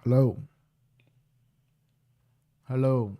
Hello. Hello.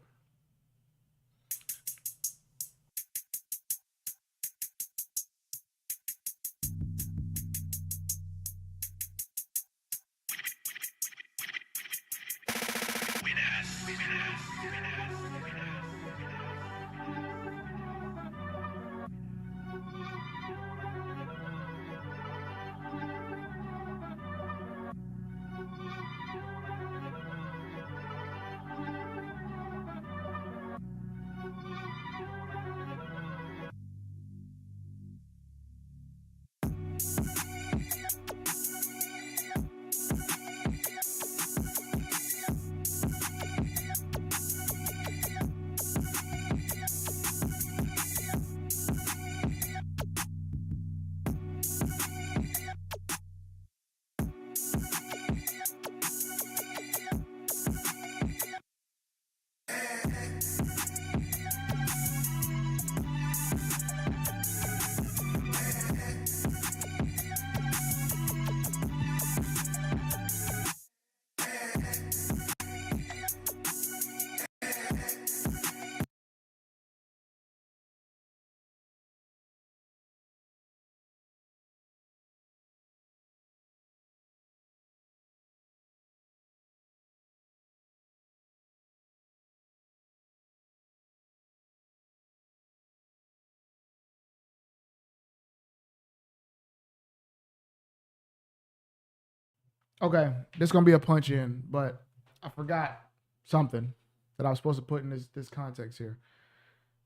Okay, this is gonna be a punch in, but I forgot something that I was supposed to put in this context here.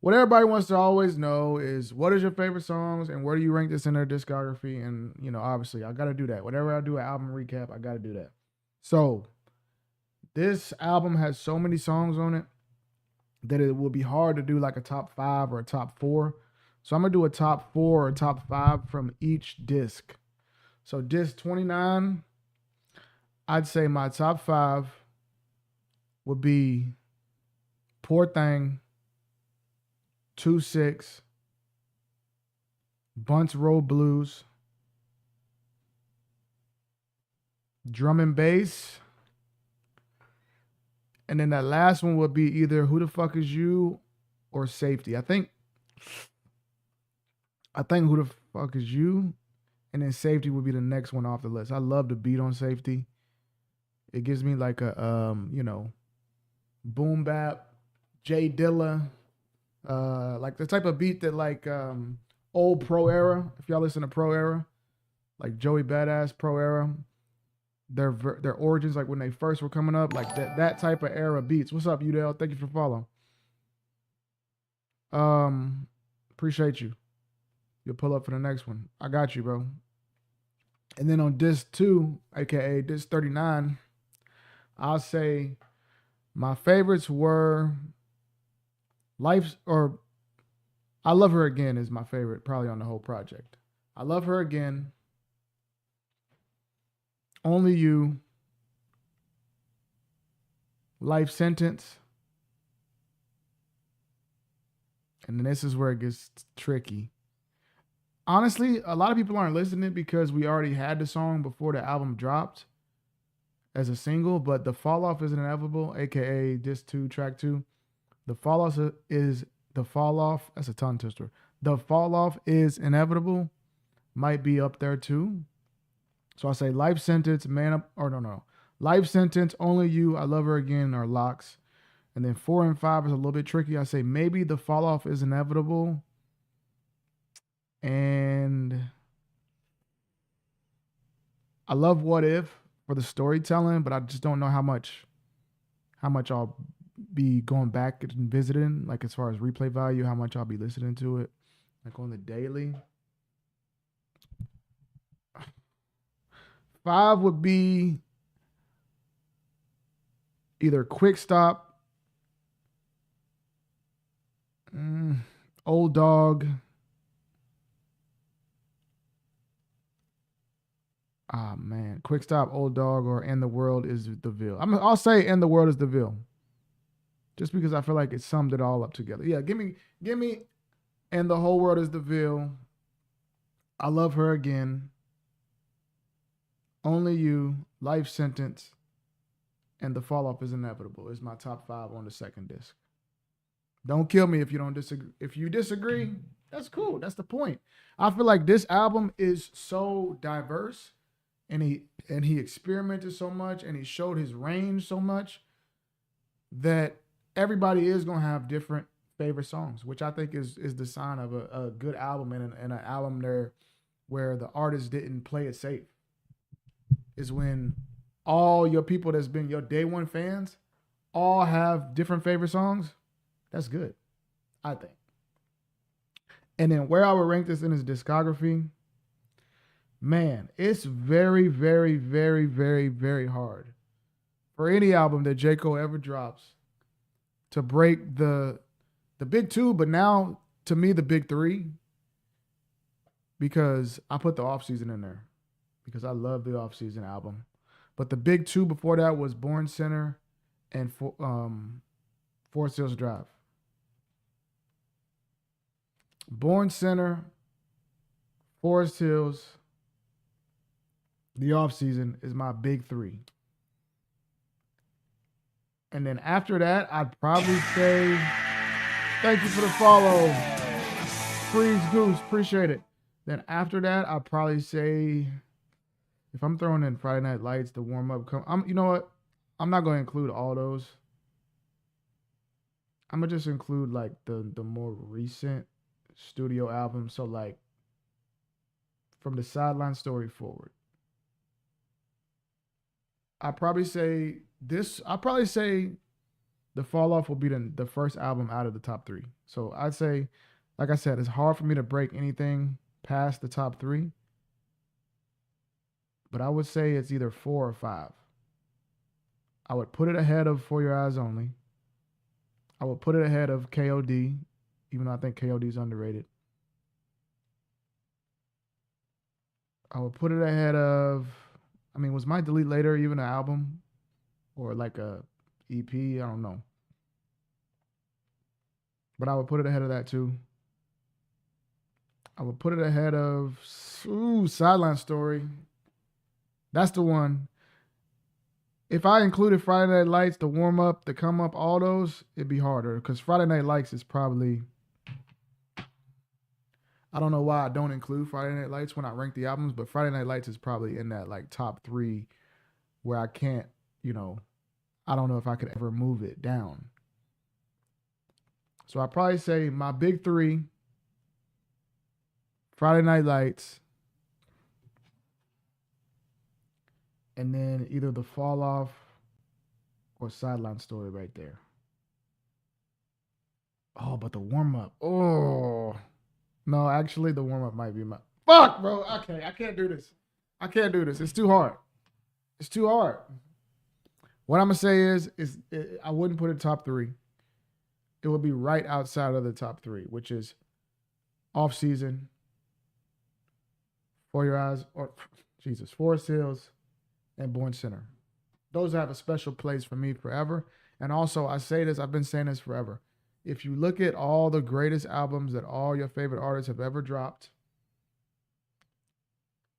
What everybody wants to always know is what is your favorite songs and where do you rank this in their discography? And obviously, I gotta do that. Whenever I do an album recap, I gotta do that. So this album has so many songs on it that it will be hard to do like a top five or a top four. So I'm gonna do a top four or top five from each disc. So disc 29, I'd say my top five would be Poor Thing, 2-6, Bunts Road Blues, Drum and Bass, and then that last one would be either Who the Fuck Is You or Safety. I think Who the Fuck Is You, and then Safety would be the next one off the list. I love the beat on Safety. It gives me like a boom bap, Jay Dilla, like the type of beat that like old Pro Era. If y'all listen to Pro Era, like Joey Badass Pro Era, their origins, like when they first were coming up, like that type of era beats. What's up, Udell? Thank you for following. Appreciate you. You'll pull up for the next one. I got you, bro. And then on disc 2, aka disc 39, I'll say my favorites were Life's or I Love Her Again is my favorite, probably on the whole project. I Love Her Again, Only You, Life Sentence, and then this is where it gets tricky. Honestly, a lot of people aren't listening because we already had the song before the album dropped as a single, but The Fall Off is Inevitable, aka disc 2, track 2. The Fall Off is The Fall Off, that's a tongue twister. The Fall Off is Inevitable, might be up there too. So I say Life Sentence, Man Up, or no. Life Sentence, Only You, I Love Her Again are locks. And then 4 and 5 is a little bit tricky. I say maybe The Fall Off is Inevitable. And I love What If for the storytelling, but I just don't know how much I'll be going back and visiting, like as far as replay value, how much I'll be listening to it, like on the daily. 5 would be either Quick Stop, Old Dog. Ah man, Quick Stop, Old Dog, or In the World is the Ville. I'll say In the World is the Ville, just because I feel like it summed it all up together. Yeah, give me, and the whole world is the Ville. I Love Her Again, Only You, Life Sentence, and the fall off is inevitable. It's my top 5 on the second disc. Don't kill me if you don't disagree. If you disagree, that's cool. That's the point. I feel like this album is so diverse, and he experimented so much, and he showed his range so much that everybody is gonna have different favorite songs, which I think is the sign of a good album and an album there where the artist didn't play it safe. Is when all your people that's been your day one fans all have different favorite songs. That's good, I think. And then where I would rank this in his discography, man, it's very, very, very, very, very hard for any album that J. Cole ever drops to break the big two, but now to me the big three, because I put the off season in there because I love the off season album. But the big two before that was Born Center and Forest Hills Drive. Born Center, Forest Hills, the off season is my big three. And then after that, I'd probably say, thank you for the follow, Freeze Goose, appreciate it. Then after that, I'd probably say, if I'm throwing in Friday Night Lights, the warm up, you know what? I'm not going to include all those. I'm going to just include like the more recent studio albums. So like from the Sideline Story forward. I'd probably say The Fall Off will be the first album out of the top 3. So I'd say, like I said, it's hard for me to break anything past the top 3. But I would say it's either 4 or 5. I would put it ahead of For Your Eyes Only. I would put it ahead of KOD, even though I think KOD is underrated. I would put it ahead of, was My Delete Later even an album? Or like a EP? I don't know. But I would put it ahead of that too. I would put it ahead of Sideline Story. That's the one. If I included Friday Night Lights, the warm up, the come up, all those, it'd be harder because Friday Night Lights is probably, I don't know why I don't include Friday Night Lights when I rank the albums, but Friday Night Lights is probably in that like top 3 where I can't, I don't know if I could ever move it down. So I'd probably say my big 3, Friday Night Lights, and then either The Fall Off or Sideline Story right there. Oh, but the warm-up. Oh. No, actually, the warm-up might be my... Fuck, bro. Okay, I can't do this. It's too hard. What I'm going to say is I wouldn't put it top 3. It would be right outside of the top 3, which is Off Season, For Your Eyes, Forest Hills, and Born Center. Those have a special place for me forever. And also, I say this, I've been saying this forever. If you look at all the greatest albums that all your favorite artists have ever dropped,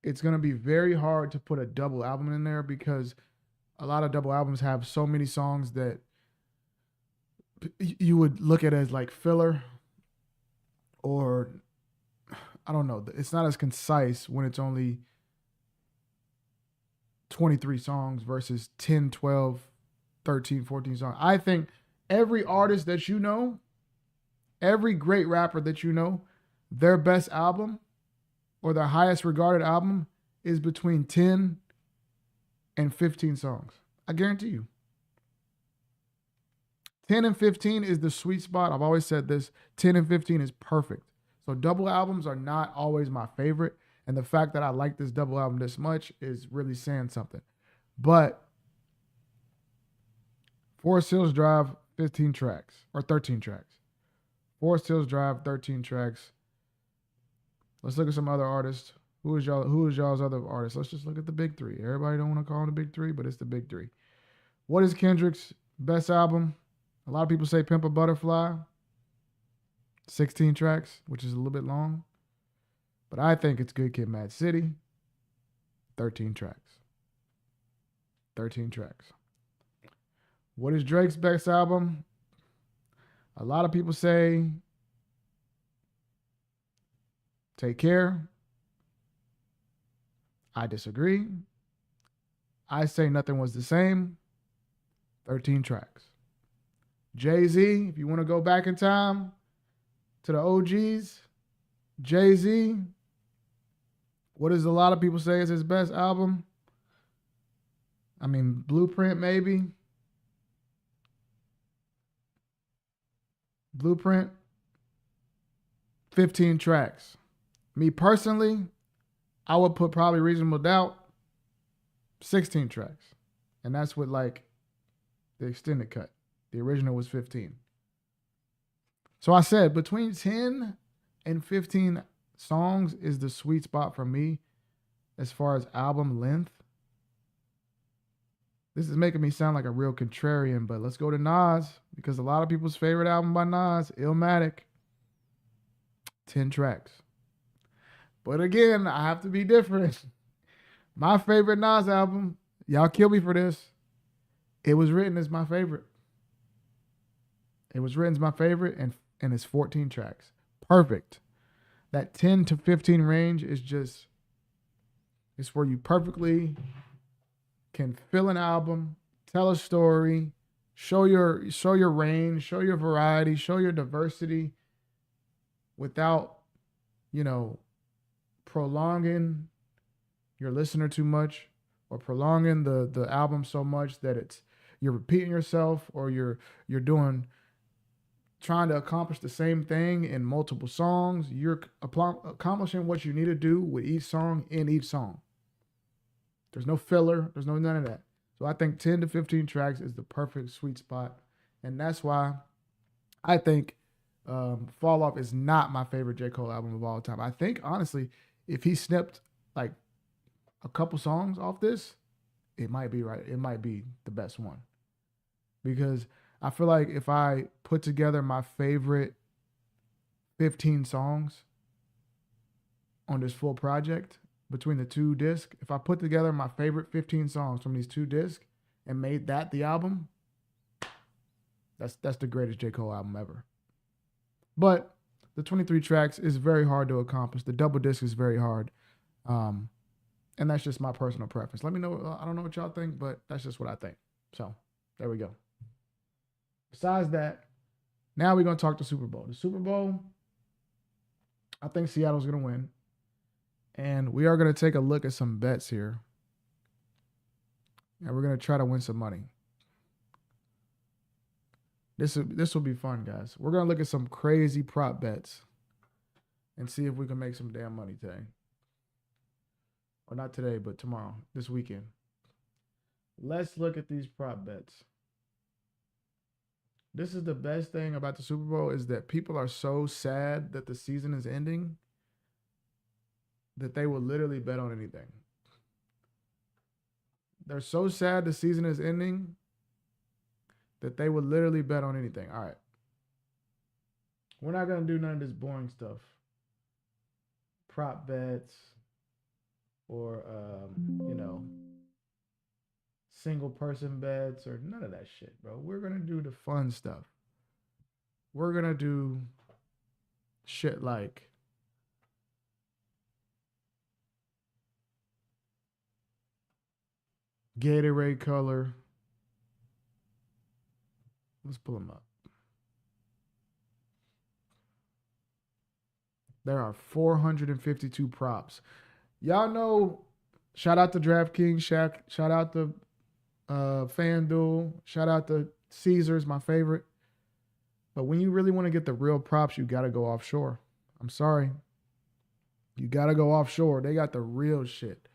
it's going to be very hard to put a double album in there because a lot of double albums have so many songs that you would look at as like filler, or I don't know. It's not as concise when it's only 23 songs versus 10, 12, 13, 14 songs. I think every artist that you know, every great rapper that you know, their best album or their highest regarded album is between 10 and 15 songs. I guarantee you. 10 and 15 is the sweet spot. I've always said this. 10 and 15 is perfect. So double albums are not always my favorite. And the fact that I like this double album this much is really saying something. But Forest Hills Drive, 15 tracks or 13 tracks. Forest Hills Drive, 13 tracks. Let's look at some other artists. Who is y'all's other artists? Let's just look at the big 3. Everybody don't want to call them the big 3, but it's the big 3. What is Kendrick's best album? A lot of people say Pimp a Butterfly. 16 tracks, which is a little bit long. But I think it's Good Kid, Mad City. 13 tracks. 13 tracks. What is Drake's best album? A lot of people say Take Care. I disagree. I say Nothing Was the Same. 13 tracks. Jay-Z, if you want to go back in time to the OGs, Jay-Z, what does a lot of people say is his best album? I mean, Blueprint, maybe. Blueprint, 15 tracks. Me personally, I would put probably Reasonable Doubt, 16 tracks. And that's with like the extended cut. The original was 15. So I said between 10 and 15 songs is the sweet spot for me as far as album length. This is making me sound like a real contrarian, but let's go to Nas because a lot of people's favorite album by Nas, Illmatic, 10 tracks. But again, I have to be different. My favorite Nas album, y'all kill me for this, it was written as my favorite. It was written as my favorite, and it's 14 tracks. Perfect. That 10 to 15 range is just, it's where you perfectly can fill an album, tell a story, show your range, show your variety, show your diversity without, prolonging your listener too much or prolonging the album so much that you're repeating yourself or you're trying to accomplish the same thing in multiple songs. You're accomplishing what you need to do with each song in each song. There's no filler. There's none of that. So I think 10 to 15 tracks is the perfect sweet spot. And that's why I think Fall Off is not my favorite J. Cole album of all time. I think, honestly, if he snipped like a couple songs off this, it might be right. It might be the best one. Because I feel like if I put together my favorite 15 songs on this full project, between the two discs, if I put together my favorite 15 songs from these two discs and made that the album, that's the greatest J. Cole album ever. But the 23 tracks is very hard to accomplish. The double disc is very hard. And that's just my personal preference. Let me know. I don't know what y'all think, but that's just what I think. So there we go. Besides that, now we're going to talk the Super Bowl. The Super Bowl, I think Seattle's going to win. And we are going to take a look at some bets here. And we're going to try to win some money. This will be fun, guys. We're going to look at some crazy prop bets and see if we can make some damn money today. Or not today, but tomorrow, this weekend. Let's look at these prop bets. This is the best thing about the Super Bowl is that people are so sad that the season is ending that they will literally bet on anything. They're so sad the season is ending that they would literally bet on anything. All right. We're not going to do none of this boring stuff. Prop bets or, single person bets or none of that shit, bro. We're going to do the fun stuff. We're going to do shit like Gatorade color. Let's pull them up. There are 452 props. Y'all know, shout out to DraftKings, shout out to FanDuel, shout out to Caesars, my favorite. But when you really want to get the real props, you got to go offshore. I'm sorry. You got to go offshore. They got the real shit.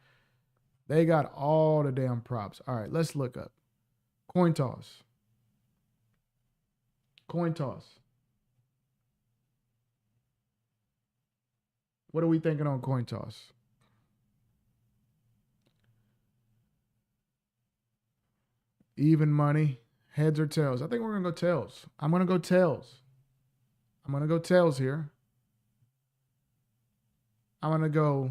They got all the damn props. All right, let's look up. Coin toss. Coin toss. What are we thinking on coin toss? Even money, heads or tails? I think we're going to go tails. I'm going to go tails. I'm going to go tails here. I'm going to go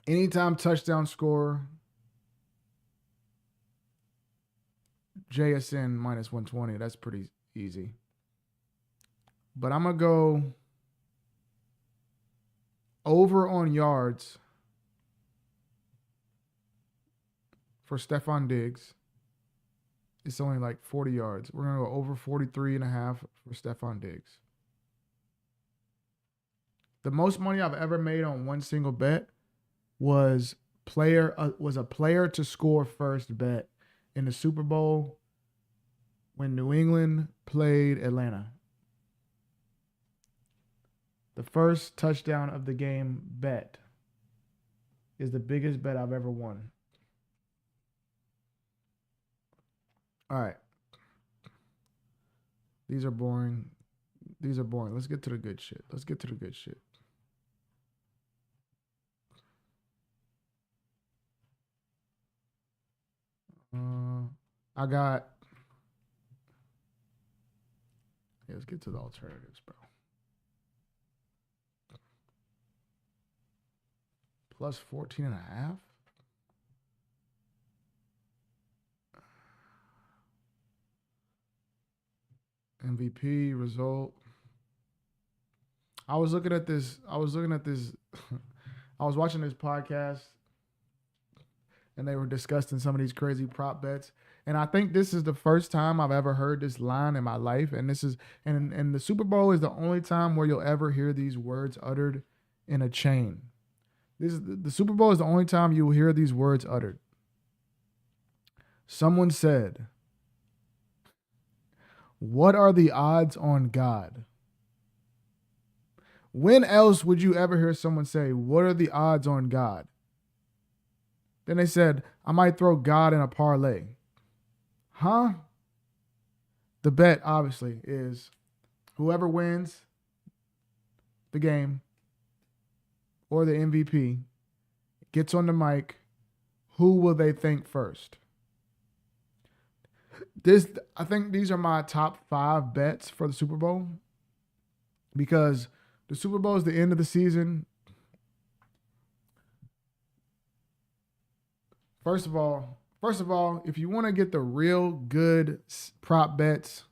anytime touchdown score. JSN minus 120. That's pretty easy. But I'm going to go over on yards for Stephon Diggs. It's only like 40 yards. We're going to go over 43.5 for Stephon Diggs. The most money I've ever made on one single bet was a player to score first bet in the Super Bowl when New England played Atlanta. The first touchdown of the game bet is the biggest bet I've ever won. All right. These are boring. Let's get to the good shit. Let's get to the alternatives, bro. Plus 14.5. MVP result. I was watching this podcast and they were discussing some of these crazy prop bets. And I think this is the first time I've ever heard this line in my life. And and the Super Bowl is the only time where you'll ever hear these words uttered in a chain. The Super Bowl is the only time you will hear these words uttered. Someone said, "What are the odds on God?" When else would you ever hear someone say, "What are the odds on God?" Then they said, "I might throw God in a parlay." Huh? The bet, obviously, is whoever wins the game or the MVP gets on the mic. Who will they thank first? I think these are my top 5 bets for the Super Bowl, because the Super Bowl is the end of the season. First of all, if you want to get the real good prop bets,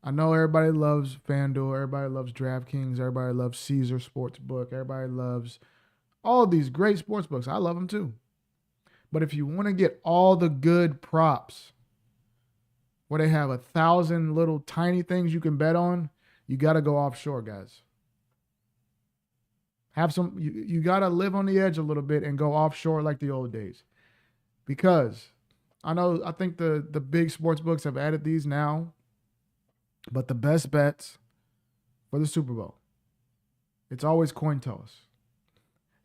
I know everybody loves FanDuel, everybody loves DraftKings, everybody loves Caesar Sportsbook, everybody loves all these great sports books. I love them too. But if you want to get all the good props, where they have 1,000 little tiny things you can bet on, you got to go offshore, guys. You got to live on the edge a little bit and go offshore like the old days. Because I think the big sports books have added these now, but the best bets for the Super Bowl, it's always coin toss.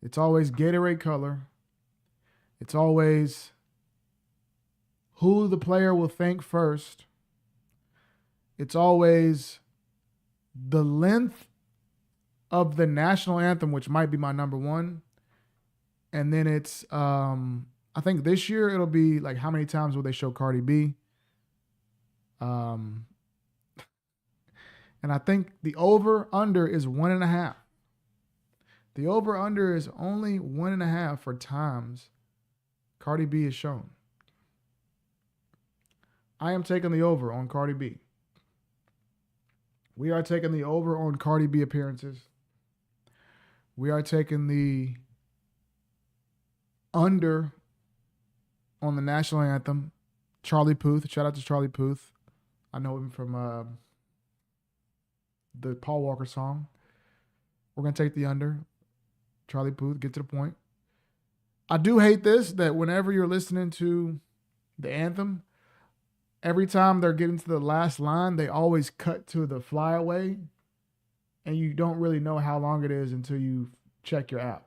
It's always Gatorade color. It's always who the player will thank first. It's always the length of the national anthem, which might be my number one. And then it's, I think this year it'll be like, how many times will they show Cardi B? And I think the over-under is 1.5. The over-under is only 1.5 for times Cardi B is shown. I am taking the over on Cardi B. We are taking the over on Cardi B appearances. We are taking the under on the national anthem. Charlie Puth. Shout out to Charlie Puth. I know him from the Paul Walker song. We're going to take the under. Charlie Puth, get to the point. I do hate this, that whenever you're listening to the anthem, every time they're getting to the last line, they always cut to the flyaway, and you don't really know how long it is until you check your app.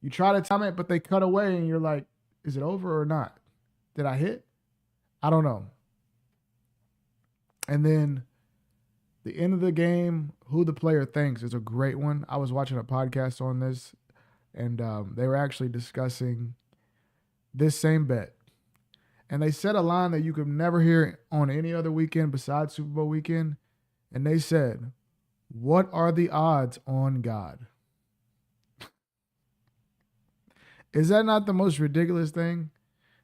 You try to time it, but they cut away, and you're like, is it over or not? Did I hit? I don't know. And then the end of the game, who the player thanks, is a great one. I was watching a podcast on this, and they were actually discussing this same bet. And they said a line that you could never hear on any other weekend besides Super Bowl weekend. And they said, "What are the odds on God?" Is that not the most ridiculous thing?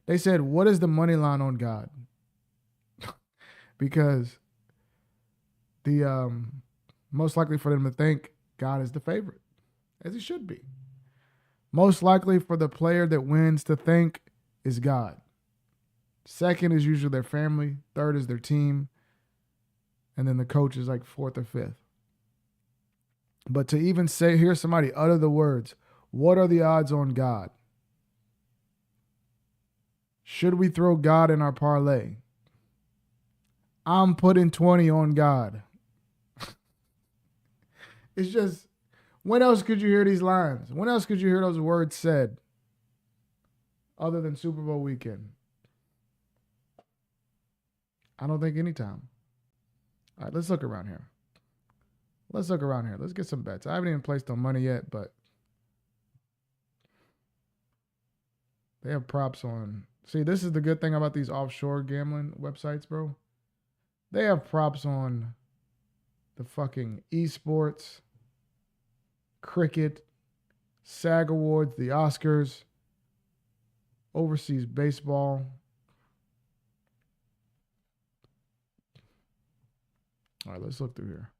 They said, "What is the money line on God?" because the most likely for them to think God is the favorite, as he should be. Most likely for the player that wins to think is God. Second is usually their family. Third is their team. And then the coach is like fourth or fifth. But to even hear somebody utter the words, what are the odds on God? Should we throw God in our parlay? I'm putting 20 on God. It's just, when else could you hear these lines? When else could you hear those words said other than Super Bowl weekend? I don't think anytime. All right, let's look around here. Let's get some bets. I haven't even placed on money yet, but they have props on. See, this is the good thing about these offshore gambling websites, bro. They have props on the fucking esports, cricket, SAG Awards, the Oscars, overseas baseball. All right, let's look through here.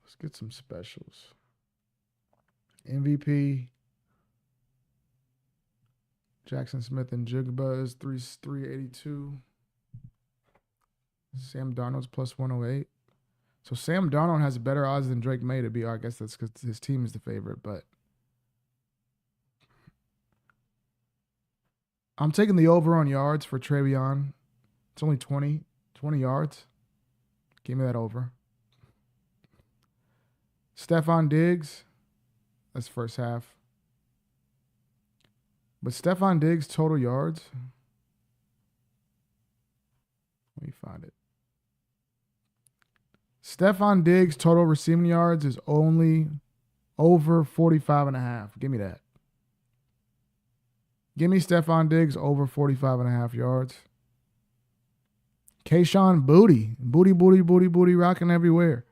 Let's get some specials. MVP. Jackson Smith and Jigba is 382. Sam Darnold's plus 108. So Sam Darnold has better odds than Drake May to be. I guess that's because his team is the favorite, but I'm taking the over on yards for Travion. It's only 20 yards. Give me that over. Stephon Diggs, that's first half. But Stephon Diggs' total yards, let me find it. Stephon Diggs' total receiving yards is only over 45.5. Give me that. Give me Stephon Diggs over 45.5 yards. Kayshawn Booty, rocking everywhere.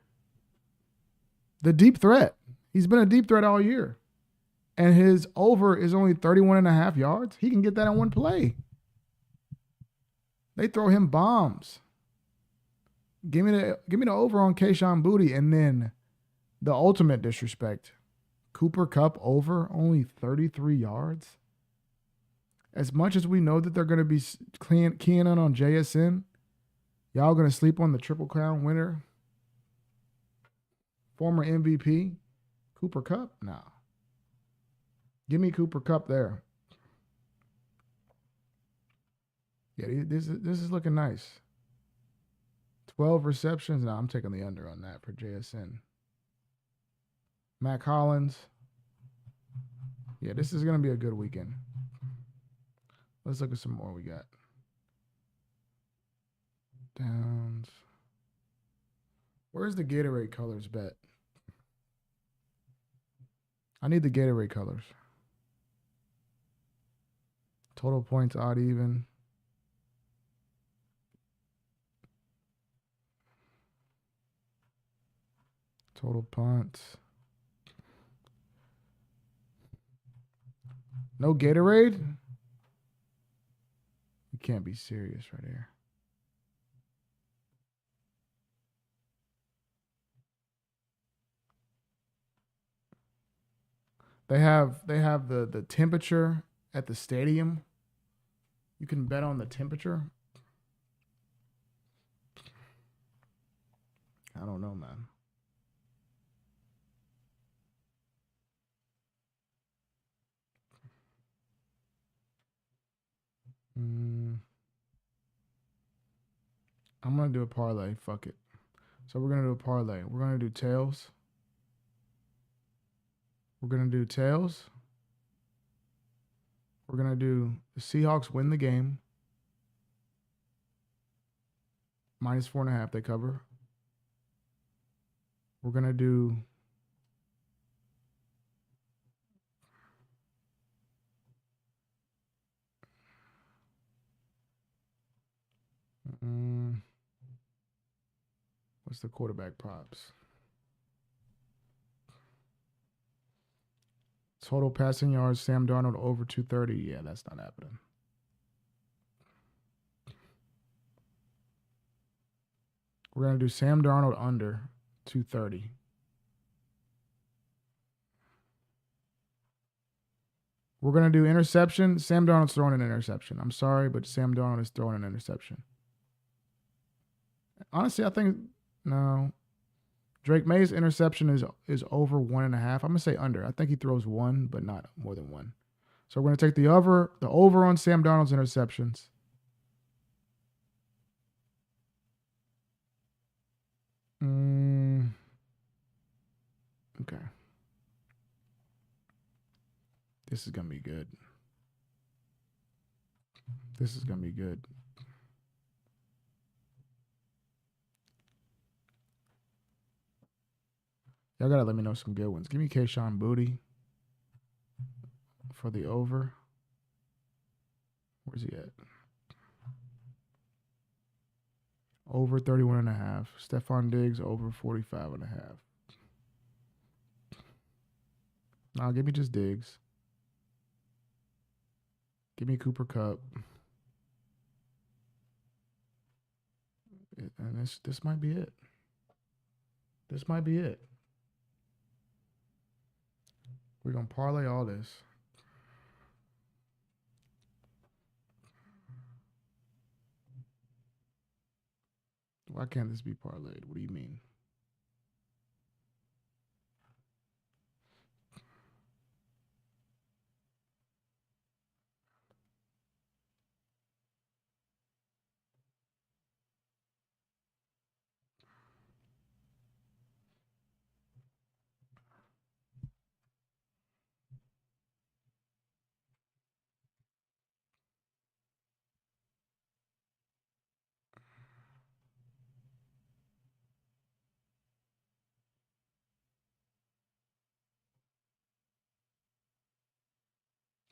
The deep threat. He's been a deep threat all year. And his over is only 31.5 yards. He can get that in one play. They throw him bombs. Give me the over on Kayshawn Booty, and then the ultimate disrespect. Cooper Kupp over only 33 yards. As much as we know that they're going to be keying in on JSN, y'all going to sleep on the Triple Crown winner, former MVP, Cooper Kupp? No. Give me Cooper Kupp there. Yeah, this is looking nice. 12 receptions. No, I'm taking the under on that for JSN. Mac Hollins. Yeah, this is going to be a good weekend. Let's look at some more we got. Downs. Where's the Gatorade colors bet? I need the Gatorade colors. Total points, odd, even. Total punts. No Gatorade? You can't be serious right here. They have the temperature at the stadium. You can bet on the temperature. I don't know, man. I'm going to do a parlay. Fuck it. So we're going to do a parlay. We're going to do tails. We're going to do tails. We're going to do the Seahawks win the game. -4.5, they cover. We're going to do what's the quarterback props? Total passing yards, Sam Darnold over 230. Yeah, that's not happening. We're going to do Sam Darnold under 230. We're going to do interception. Sam Darnold's throwing an interception. I'm sorry, but Sam Darnold is throwing an interception. Honestly, I think, no. Drake May's interception is over 1.5. I'm going to say under. I think he throws one, but not more than one. So we're going to take the over on Sam Darnold's interceptions. Okay. This is going to be good. This is going to be good. Y'all got to let me know some good ones. Give me Kayshon Boutte for the over. Where's he at? Over 31.5. Stephon Diggs over 45.5. Nah, give me just Diggs. Give me Cooper Kupp. And this might be it. This might be it. We're going to parlay all this. Why can't this be parlayed? What do you mean?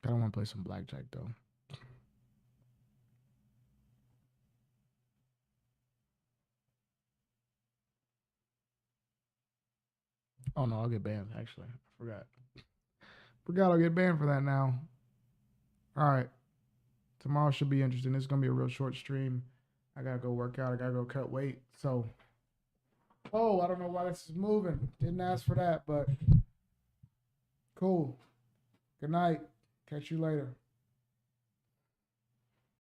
I don't want to play some blackjack, though. Oh, no, I'll get banned, actually. I forgot I'll get banned for that now. All right. Tomorrow should be interesting. This is going to be a real short stream. I got to go work out. I got to go cut weight. So, I don't know why this is moving. Didn't ask for that, but cool. Good night. Catch you later.